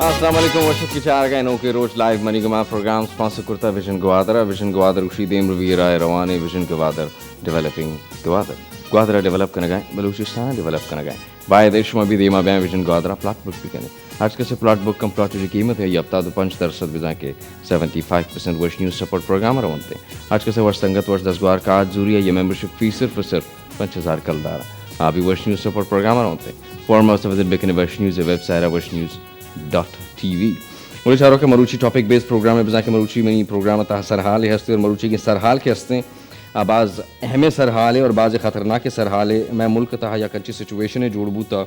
Assalamualaikum وقت چارگاہ نوکے روز لائیو منی گما پروگرام سپانسر کرتا ویژن گوادر اسی دیم روی رائے روانے vision Gwadar developing Gwadar develop کرنے گئے بلوچستان ڈیولپ کرنے گئے بائی دیش میں بھی دیما بیاں ویژن گوادر پلاٹ بک بھی کرنے آج کے سے پلاٹ بک کم پلاٹ کی قیمت ہے یہ ہفتہ 5% بزا کے 75% ورش نیوز سپورٹ پروگرام روانتے آج کے سے ورش سنگت ورش 10 گوار کا ضروری ہے یہ ممبرشپ فی صرف 5000 کلدار آپ بھی ورش نیوز سپورٹ پروگرام روانتے فارمر وزٹ بکنے ورش نیوز ویب سائٹ ورش نیوز.tv مجھے چاروں کے مروچی ٹاپک بیس پروگرام ہے بزا کے مروچی منی پروگرام تھا سرحال ہستے اور مروچی کے سرحال کے ہستے بعض اہم سرحال ہے اور بعض خطرناک سرحال ہے میں ملک تھا یا کنچی سچویشن ہے جوڑ بوتا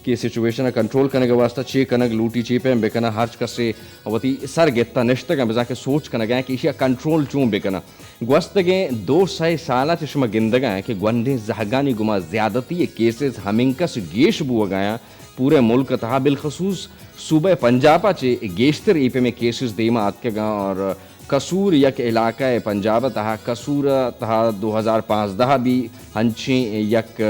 کہ سچویشن کنٹرول کرنے کے واسطہ چھ کنگ لوٹی چی پہ بکنا ہرچ کسے وتی سر گیتا نشتہ گا بزا کے سوچ کرنے گئے کہ یہ کنٹرول چون بکنا گوستگیں 200 سالہ چشمہ گندگا ہے کہ گوندیں زہگانی گما زیادتی کیسز ہمنکس گیش بو گیا پورے ملک تھا بالخصوص صوبہ پنجاب چے گیشتر ای پہ میں کیسز دیما آت کے گا اور قصور یک علاقہ پنجاب تہا قصور تہا 2015 بھی ہنچیں یک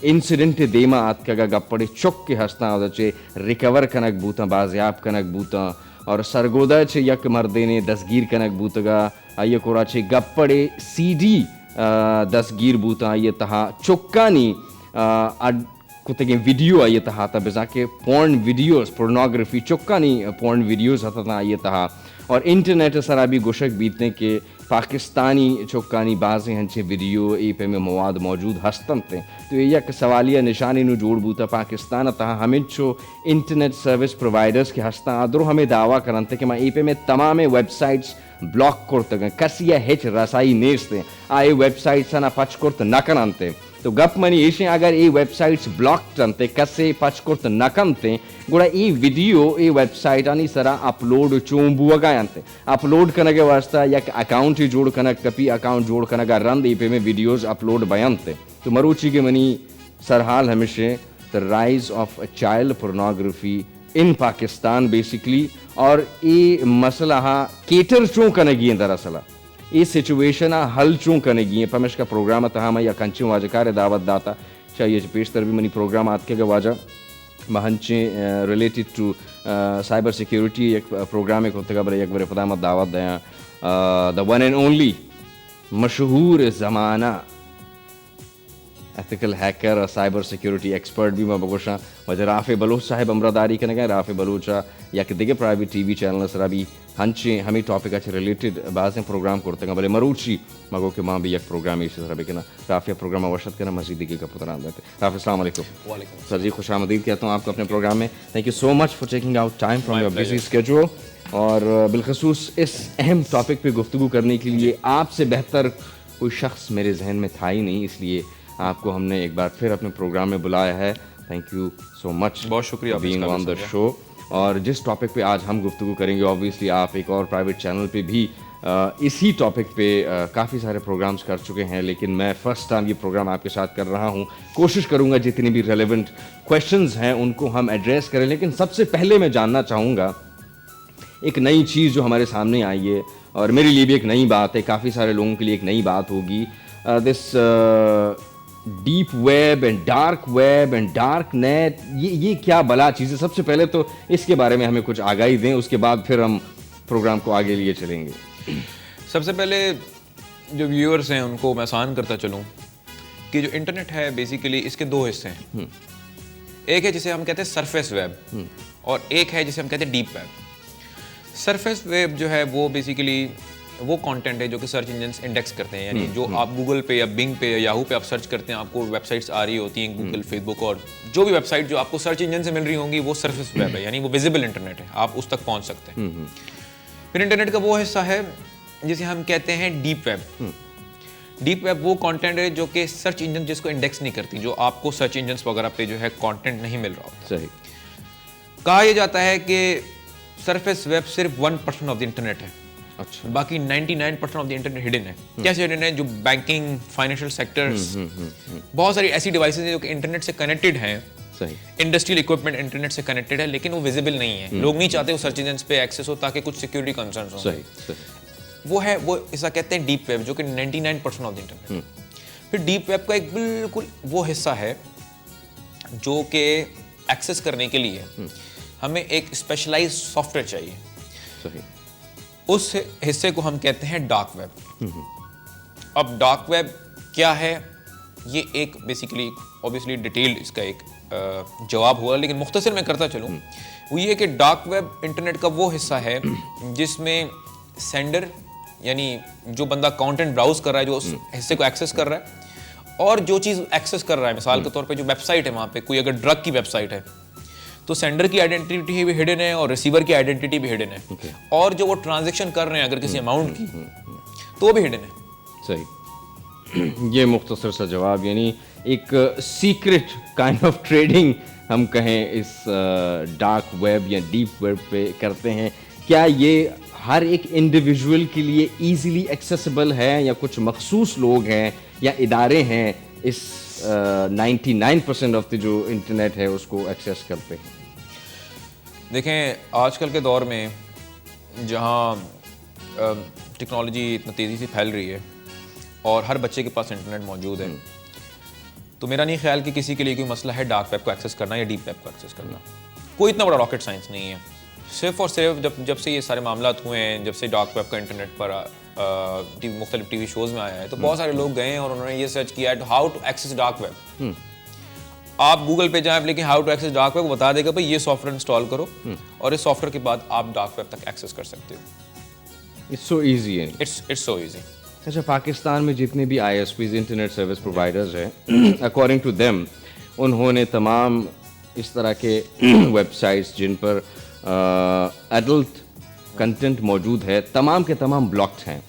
انسیڈنٹ دیما آت کے گا گپڑے چک کے ہستا چے ریکور کنک بوتا بازیاب کنک بوتا اور سرگودا چے یک مردے دستگیر کنک بوتا گا آئیے کورا چے گپڑے سی ڈی دستگیر بوتا آئیے تہا چکانی کتگیں ویڈیو آئیے تہا تا بزا کے پورن ویڈیوز پورنوگرافی چکانی پورن ویڈیوز ہتا تا آئیے تہا اور انٹرنیٹ سرا بھی گوشک بیتنے کے پاکستانی چکانی بازیں ہنچے ویڈیو ای پہ میں مواد موجود ہستن تھے تو یہ یک سوالیہ نشانی نو جوڑ بوتا پاکستان تہا ہمیں چو انٹرنیٹ سروس پرووائڈرز کے ہستا آدرو ہمیں دعویٰ کرنتے کہ میں ای پہ میں تمام ویب سائٹس بلاک کرتے گئے کسی یا ہچ رسائی نیستے آئے ویب سائٹس نا پچ کرتے نہ کرنتے تو گپ منی ایشیں اگر ای ویب سائٹس بلاک کرتے کسے پچ کرتے نہ کنتے گوڑا ای ویڈیو ای ویب سائٹ آنی سرا اپلوڈ چون بوا گیانتے اپلوڈ کرنے کے واسطہ یک اکاؤنٹ ہی جوڑ کرنا کپی اکاؤنٹ جوڑ کرنا گا رند ای پہ میں ویڈیوز اپلوڈ بیانتے تو مروچی کے منی سرحال ہمیشہ the rise of child pornography in Pakistan basically اور ای مسئلہ ہاں کیٹر چون کرنے گی دراصلہ یہ سچویشن حل چون کرنے گی پمش کا پروگرام تھا میں یا کنچوں واجہ کار دعوت داتا چاہیے پیشتر بھی منی پروگرام آت کے گا واجہ مہنچیں ریلیٹڈ ٹو سائبر سیکیورٹی ایک پروگرام ایک ہوتے گا برای ایک بر خدامت دعوت دیا دا ون اینڈ اونلی مشہور زمانہ ایتھیکل ہیکر اور سائبر سیکیورٹی ایکسپرٹ بھی میں بگوشاں وجہ رافع بلوچ صاحب امرداری کرنے گئے رافع بلوچا یا کہ دیگر پرائیویٹ ٹی وی چینل سرا بھی ہنچیں ہمیں ٹاپک اچھے ریلیٹڈ بعض پروگرام کرتے ہیں بلے مروچی مگو کہ ماں بھی ایک پروگرام اسی طرح بھی کہنا رافع پروگرام وشد کرنا مزید کی کا پتران دیتے رافع السلام علیکم. وعلیکم سر جی خوش آمدید کہتا ہوں آپ کو اپنے پروگرام میں. Thank you so much for taking out time from your busy schedule اور بالخصوص اس اہم ٹاپک پہ گفتگو کرنے کے لیے آپ سے بہتر کوئی شخص میرے ذہن میں تھا ہی نہیں, اس لیے آپ کو ہم نے ایک بار پھر اپنے پروگرام میں بلایا ہے. تھینک یو سو مچ, بہت شکریہ بینگ آن دا شو. اور جس ٹاپک پہ آج ہم گفتگو کریں گے آبویسلی آپ ایک اور پرائیویٹ چینل پہ بھی اسی ٹاپک پہ کافی سارے پروگرامز کر چکے ہیں, لیکن میں فرسٹ ٹائم یہ پروگرام آپ کے ساتھ کر رہا ہوں. کوشش کروں گا جتنی بھی ریلیونٹ کویشچنز ہیں ان کو ہم ایڈریس کریں, لیکن سب سے پہلے میں جاننا چاہوں گا ایک نئی چیز جو ہمارے سامنے آئی ہے اور میرے لیے بھی ایک نئی بات ہے, کافی سارے لوگوں کے لیے ایک نئی بات ہوگی. This deep web and dark web and dark net, یہ کیا بلا چیز ہے؟ سب سے پہلے تو اس کے بارے میں ہمیں کچھ آگاہی دیں, اس کے بعد پھر ہم پروگرام کو آگے لیے چلیں گے. سب سے پہلے جو ویورز ہیں ان کو میں آسان کرتا چلوں کہ جو انٹرنیٹ ہے بیسیکلی اس کے دو حصے ہیں. ایک ہے جسے ہم کہتے ہیں سرفیس ویب اور ایک ہے جسے ہم کہتے ہیں ڈیپ ویب. سرفیس ویب جو ہے وہ بیسیکلی وہ کانٹینٹ ہے جو کہ سرچ انجنس انڈیکس کرتے ہیں, یعنی جو آپ گوگل پہ یا بنگ پہ یا یاہو پہ آپ سرچ کرتے ہیں آپ کو ویب سائٹس آ رہی ہوتی ہیں, گوگل, فیس بک اور جو بھی ویب سائٹ جو آپ کو سرچ انجن سے مل رہی ہوں گی وہ سرفیس ویب ہے, یعنی وہ ویزیبل انٹرنیٹ ہے, آپ اس تک پہنچ سکتے ہیں. پھر انٹرنیٹ کا وہ حصہ ہے جسے ہم کہتے ہیں ڈیپ ویب. ڈیپ ویب وہ کانٹینٹ ہے جو کہ سرچ انجن جس کو انڈیکس نہیں کرتی, جو آپ کو سرچ انجنس وغیرہ پہ جو ہے کانٹینٹ نہیں مل رہا ہوتا. صحیح. کہا یہ جاتا ہے کہ سرفیس ویب صرف 1% آف دی انٹرنیٹ ہے, باقی 99% آف دی انٹرنیٹ ہڈن ہے. کیسے ہڈن ہے؟ جو بینکنگ, فائنینشیل سیکٹرز, بہت ساری ایسی ڈیوائسز ہیں جو کہ انٹرنیٹ سے کنیکٹڈ ہیں, انڈسٹریل اکوپمنٹ انٹرنیٹ سے کنیکٹڈ ہے, لیکن وہ ویزیبل نہیں ہے. لوگ نہیں چاہتے وہ سرچ انجنس پہ ایکسیس ہو تاکہ کچھ سیکورٹی کنسرنز ہوں. وہ ہے, وہ ایسا کہتے ہیں ڈیپ ویب, جو کہ 99% آف دی انٹرنیٹ. پھر ڈیپ ویب کا ایک بالکل وہ حصہ ہے جو کہ ایکسیس کرنے کے لیے ہمیں ایک اسپیشلائز سافٹ ویئر چاہیے. صحیح. اس حصے کو ہم کہتے ہیں ڈارک ویب. اب ڈارک ویب کیا ہے, یہ ایک بیسیکلی اوبیسلی ڈیٹیلڈ اس کا ایک جواب ہوا, لیکن مختصر میں کرتا چلوں. وہ یہ کہ ڈارک ویب انٹرنیٹ کا وہ حصہ ہے جس میں سینڈر یعنی جو بندہ کانٹینٹ براؤز کر رہا ہے, جو اس حصے کو ایکسیس کر رہا ہے, اور جو چیز ایکسیس کر رہا ہے, مثال کے طور پہ جو ویب سائٹ ہے وہاں پہ کوئی اگر ڈرگ کی ویب سائٹ ہے تو سینڈر کی آئیڈینٹی بھی ہڈن ہے اور ریسیور کی آئیڈینٹی بھی ہڈن ہے, اور جو وہ ٹرانزیکشن کر رہے ہیں اگر کسی اماؤنٹ کی تو وہ بھی ہڈن ہے. صحیح. یہ مختصر سا جواب, یعنی ایک سیکرٹ کائنڈ آف ٹریڈنگ ہم کہیں اس ڈارک ویب یا ڈیپ ویب پہ کرتے ہیں. کیا یہ ہر ایک انڈیویژول کے لیے ایزیلی ایکسیسیبل ہے, یا کچھ مخصوص لوگ ہیں یا ادارے ہیں اس 99% آف دی جو انٹرنیٹ ہے اس کو ایکسیس کرتے ہیں؟ دیکھیں, آج کل کے دور میں جہاں ٹیکنالوجی اتنا تیزی سے پھیل رہی ہے اور ہر بچے کے پاس انٹرنیٹ موجود ہے, تو میرا نہیں خیال کہ کسی کے لیے کوئی مسئلہ ہے ڈارک ویب کو ایکسیس کرنا یا ڈیپ ویب کو ایکسیس کرنا. کوئی اتنا بڑا راکٹ سائنس نہیں ہے. صرف اور صرف جب سے یہ سارے معاملات ہوئے ہیں, جب سے ڈارک ویب کا انٹرنیٹ پر مختلف ٹی وی شوز میں آیا ہے, تو بہت سارے لوگ گئے ہیں اور انہوں نے یہ سرچ کیا ہے how to access dark web. آپ گوگل پہ جائیں, لیکن how to access dark web بتا دے گا بھائی یہ سافٹ ویئر انسٹال کرو, اور اس سافٹ ویئر کے بعد آپ ڈارک ویب تک ایکسیس کر سکتے ہو. It's so easy. It's so easy. اچھا, پاکستان میں جتنے بھی I S Ps internet service providers ہیں, اکارڈنگ ٹو دیم انہوں نے تمام اس طرح کے ویب سائٹس جن پر ایڈلٹ کنٹینٹ موجود ہے, تمام کے تمام بلاکڈ ہیں.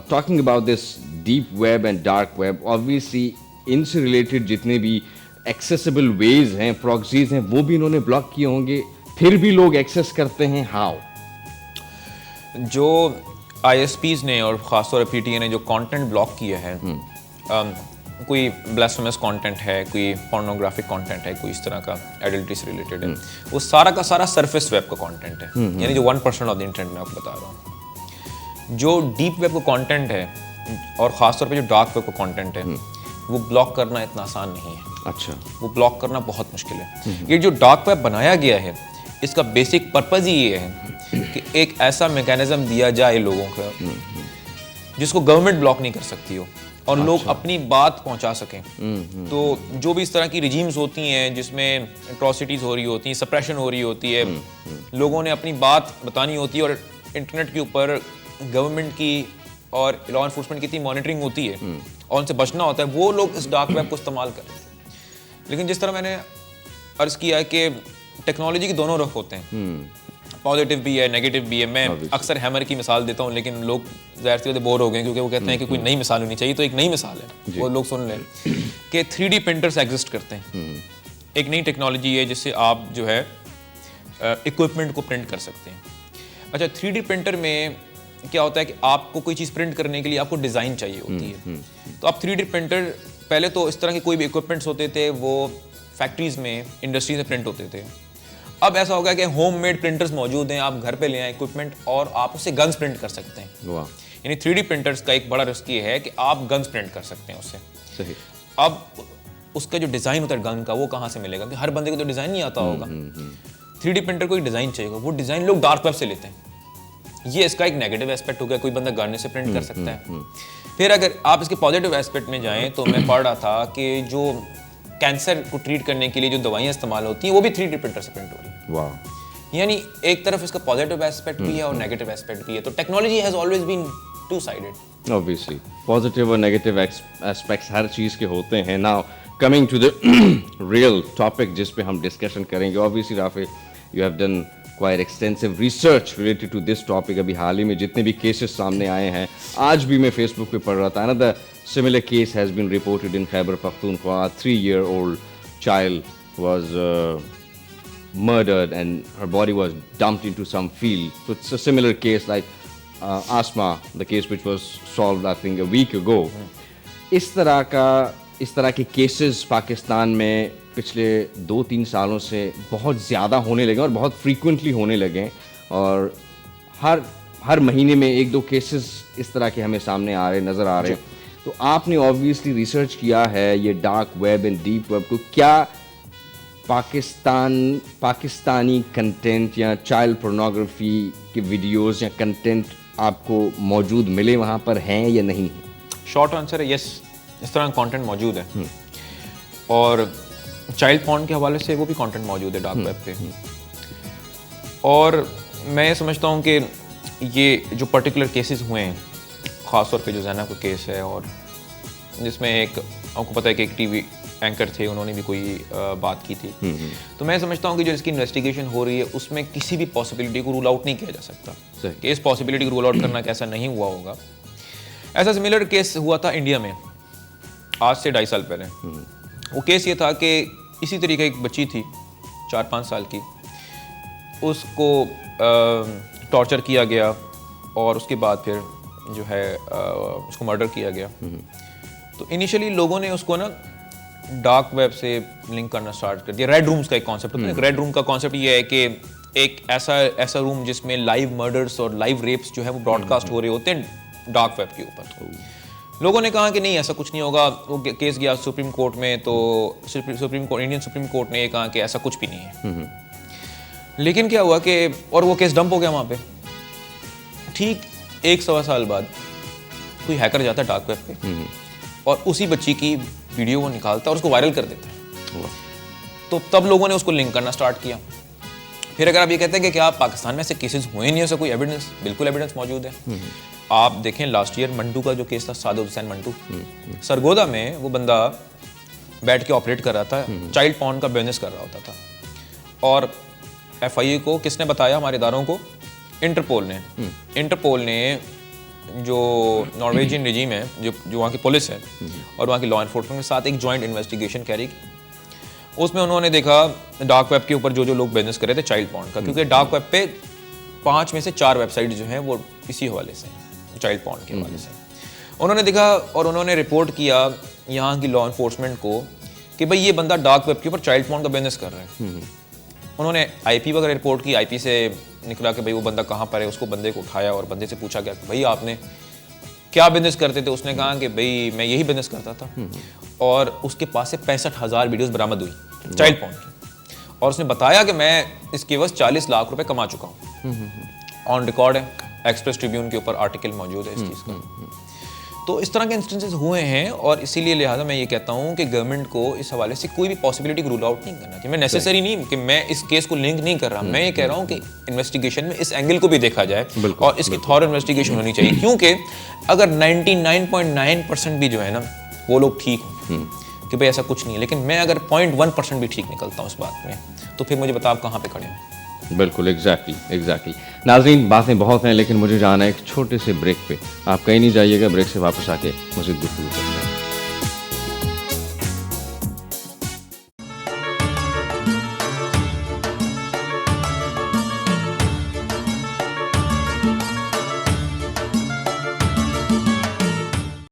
Talking about this deep web and dark web, obviously ان سے ریلیٹڈ جتنے بھی ایکسیسیبل ویز ہیں, پراکسیز ہیں, وہ بھی انہوں نے بلاک کیے ہوں گے, پھر بھی لوگ ایکسیس کرتے ہیں. ہاؤ؟ جو آئی ایس پیز نے اور خاص طور پہ پی ٹی اے نے جو کانٹینٹ بلاک کیا ہے, کوئی بلاسفیمس کانٹینٹ ہے, کوئی پورنوگرافک کانٹینٹ ہے, کوئی اس طرح کا ایڈلٹری سے ریلیٹڈ ہے, وہ سارا کا سارا سرفیس ویب کا کانٹینٹ ہے, یعنی جو 1% آف دی انٹرنیٹ میں آپ کو بتا رہا ہوں. جو ڈیپ ویب کا کانٹینٹ ہے اور خاص طور پہ جو ڈارک ویب کا کانٹینٹ ہے, وہ بلاک کرنا اتنا آسان نہیں ہے. اچھا, وہ بلاک کرنا بہت مشکل ہے. یہ جو ڈارک ویب بنایا گیا ہے, اس کا بیسک پرپز ہی یہ ہے کہ ایک ایسا میکینزم دیا جائے لوگوں کا جس کو گورنمنٹ بلاک نہیں کر سکتی ہو, اور لوگ اپنی بات پہنچا سکیں. تو جو بھی اس طرح کی رجیمز ہوتی ہیں جس میں اٹراسٹیز ہو رہی ہوتی ہیں, سپریشن ہو رہی ہوتی ہے, لوگوں نے اپنی بات بتانی ہوتی ہے, اور انٹرنیٹ کے اوپر گورنمنٹ کی اور لا انفورسمنٹ کی اتنی مانیٹرنگ ہوتی ہے اور ان سے بچنا ہوتا ہے, وہ لوگ اس ڈارک ویب کو استعمال کر رہے ہیں. لیکن جس طرح میں نے عرض کیا ہے کہ ٹیکنالوجی کے دونوں رخ ہوتے ہیں, پازیٹیو بھی ہے, نیگیٹو بھی ہے. میں اکثر ہیمر کی مثال دیتا ہوں, لیکن لوگ ظاہر سی بات ہے بور ہو گئے, کیونکہ وہ کہتے ہیں کہ کوئی نئی مثال ہونی چاہیے. تو ایک نئی مثال ہے, وہ لوگ سن لیں کہ 3D پرنٹرز ایگزسٹ کرتے ہیں. ایک نئی ٹیکنالوجی ہے جس سے آپ جو ہے اکوپمنٹ کو پرنٹ کر سکتے ہیں. اچھا, 3D پرنٹر میں کیا ہوتا ہے کہ آپ کو کوئی چیز پرنٹ کرنے کے لیے آپ کو ڈیزائن چاہیے ہوتی ہے. تو آپ 3D پرنٹر, پہلے تو اس طرح کے کوئی بھی اکوپمنٹس ہوتے تھے وہ فیکٹریز میں, انڈسٹریز میں پرنٹ ہوتے تھے. اب ایسا ہو گیا کہ ہوم میڈ پرنٹرز موجود ہیں, آپ گھر پہ لے آئیں اکوپمنٹ اور آپ اس سے گنز پرنٹ کر سکتے ہیں. یعنی 3D پرنٹرز کا ایک بڑا رسک یہ ہے کہ آپ گنز پرنٹ کر سکتے ہیں اس سے. صحیح. اب اس کا جو ڈیزائن ہوتا ہے گن کا, وہ کہاں سے ملے گا, کہ ہر بندے کو تو ڈیزائن نہیں آتا ہوگا. 3D پرنٹر کو ایک ڈیزائن چاہیے گا, وہ ڈیزائن لوگ ڈارک ویب سے لیتے ہیں. یہ اس کا ایک نیگیٹو ایسپیکٹ ہو گیا, کوئی بندہ گن سے پرنٹ کر سکتا ہے. پھر اگر آپ اس کے پازیٹیو ایسپیکٹ میں جائیں تو میں پڑھ رہا تھا کہ جو کینسر کو ٹریٹ کرنے کے لیے جو دوائیاں استعمال ہوتی ہیں وہ بھی 3D پرنٹر سے پرنٹ ہو رہی ہیں. واو. یعنی ایک طرف اس کا پازیٹیو ایسپیکٹ بھی ہے اور نیگیٹو ایسپیکٹ بھی ہے. تو technology has always been two sided. Obviously, positive اور negative aspects ہر چیز کے ہوتے ہیں. Now, coming to the real topic جس پہ ہم ڈسکشن کریں گے, obviously Rafi, you have done quite extensive research related to this topic. ابھی حال ہی میں جتنے بھی کیسز سامنے آئے ہیں, آج بھی میں فیس بک پہ پڑھ رہا تھا, another similar case has been reported in Khyber Pakhtunkhwa. A 3-year-old child was murdered and her body was dumped into some field. So it's a similar case like Asma, the case which was solved I think a week ago. اس طرح کے cases Pakistan میں پچھلے 2-3 سالوں سے بہت زیادہ ہونے لگے اور بہت فریکوینٹلی ہونے لگے, اور ہر مہینے میں 1-2 کیسز اس طرح کے ہمیں سامنے آ رہے نظر آ رہے. تو آپ نے آبویسلی ریسرچ کیا ہے یہ dark web and deep web کو, کیا پاکستانی کنٹینٹ یا چائلڈ پورنوگرافی کے ویڈیوز یا کنٹینٹ آپ کو موجود ملے وہاں پر ہیں یا نہیں؟ شارٹ آنسر ہے یس، اس طرح کانٹینٹ موجود ہے، اور چائلڈ پورن کے حوالے سے وہ بھی کانٹینٹ موجود ہے ڈارک ویب پہ. اور میں سمجھتا ہوں کہ یہ جو پرٹیکولر کیسز ہوئے ہیں، خاص طور پہ جو زینب کا کیس ہے، اور جس میں ایک آپ کو پتہ ہے کہ ایک ٹی وی اینکر تھے، انہوں نے بھی کوئی بات کی تھی، تو میں سمجھتا ہوں کہ جو اس کی انویسٹیگیشن ہو رہی ہے اس میں کسی بھی پاسبلٹی کو رول آؤٹ نہیں کیا جا سکتا کہ اس پاسبلٹی کو رول آؤٹ کرنا کہ ایسا نہیں ہوا ہوگا. ایسا سملر کیس ہوا تھا انڈیا میں آج سے 2.5 سال پہلے. وہ کیس یہ تھا کہ اسی طریقے ایک بچی تھی 4-5 سال کی، اس کو ٹارچر کیا گیا اور اس کے بعد پھر جو ہے اس کو مرڈر کیا گیا. تو انیشلی لوگوں نے اس کو نا ڈارک ویب سے لنک کرنا سٹارٹ کر دیا. ریڈ رومز کا ایک کانسیپٹ ہوتا ہے. ریڈ روم کا کانسیپٹ یہ ہے کہ ایک ایسا روم جس میں لائیو مرڈرز اور لائیو ریپس جو ہے وہ براڈ کاسٹ ہو رہے ہوتے ہیں ڈارک ویب کے اوپر. لوگوں نے کہا کہ نہیں ایسا کچھ نہیں ہوگا. وہ کیس گیا سپریم کورٹ میں، تو انڈین سپریم کورٹ نے یہ کہا کہ ایسا کچھ بھی نہیں ہے. لیکن کیا ہوا کہ اور وہ کیس ڈمپ ہو گیا وہاں پہ. ٹھیک 1-1.25 سال بعد کوئی ہیکر جاتا ہے ڈارک ویب پہ اور اسی بچی کی ویڈیو وہ نکالتا ہے اور اس کو وائرل کر دیتا ہے. تو تب لوگوں نے اس کو لنک کرنا سٹارٹ کیا. پھر اگر آپ یہ کہتے ہیں کہ کیا پاکستان میں ایسے کیسز ہوئے نہیں، ایسا کوئی ایویڈنس، بالکل ایویڈنس موجود ہے. آپ دیکھیں لاسٹ ایئر منٹو کا جو کیس تھا، سعادت حسین منٹو، سرگودا میں وہ بندہ بیٹھ کے آپریٹ کر رہا تھا، چائلڈ پورن کا بزنس کر رہا ہوتا تھا. اور ایف آئی اے کو کس نے بتایا؟ ہمارے اداروں کو انٹرپول نے جو نارویجین رجیم ہے، جو وہاں کی پولیس ہے اور وہاں کی لا انفورسمنٹ کے ساتھ ایک جوائنٹ انویسٹیگیشن کیری کی. اس میں انہوں نے دیکھا ڈارک ویب کے اوپر جو لوگ بزنس کر رہے تھے چائلڈ پورن کا، کیونکہ ڈارک ویب پہ 5 میں سے 4 ویب سائٹ جو ہیں وہ اسی حوالے سے چائلڈ پورن کے حوالے سے. انہوں نے دیکھا اور انہوں نے رپورٹ کیا یہاں کی لا انفورسمنٹ کو کہ بھائی یہ بندہ ڈارک ویب کے اوپر چائلڈ پورن کا بزنس کر رہا ہے. انہوں نے آئی پی وغیرہ رپورٹ کی. آئی پی سے نکلا کہ بھائی وہ بندہ کہاں پر ہے. اس کو بندے کو اٹھایا اور بندے سے پوچھا گیا کہ بھائی آپ نے کیا بزنس کرتے تھے؟ اس نے کہا کہ بھائی میں یہی بزنس کرتا تھا. اور اس کے پاس سے 65,000 ویڈیوز برآمد ہوئی چائلڈ پورن کی. اور اس نے بتایا کہ میں اس کے عوض 40 لاکھ روپے کما چکا ہوں. آن ریکارڈ ہے، ایکسپریس ٹریبیون کے اوپر آرٹیکل موجود ہے اس چیز کا. تو اس طرح کے انسٹنسز ہوئے ہیں، اور اسی لیے لہٰذا میں یہ کہتا ہوں کہ گورنمنٹ کو اس حوالے سے کوئی بھی پاسبلٹی کو رول آؤٹ نہیں کرنا چاہیے. میں نیسیسری نہیں کہ میں اس کیس کو لنک نہیں کر رہا، میں یہ کہہ رہا ہوں کہ انویسٹیگیشن میں اس اینگل کو بھی دیکھا جائے اور اس کی تھور انویسٹیگیشن ہونی چاہیے. کیونکہ اگر 99.9% بھی جو ہے نا وہ لوگ ٹھیک ہوں کہ بھائی ایسا کچھ نہیں ہے، لیکن میں اگر 0.1% بھی ٹھیک نکلتا ہوں اس بات میں، تو پھر مجھے بتا آپ کہاں پہ کھڑے ہیں. بالکل ایگزیکٹلی. ناظرین باتیں بہت ہیں لیکن مجھے جانا ہے ایک چھوٹے سے بریک پہ. آپ کہیں نہیں جائیے گا، بریک سے واپس آ کے مزید گفتگو کرتے ہیں.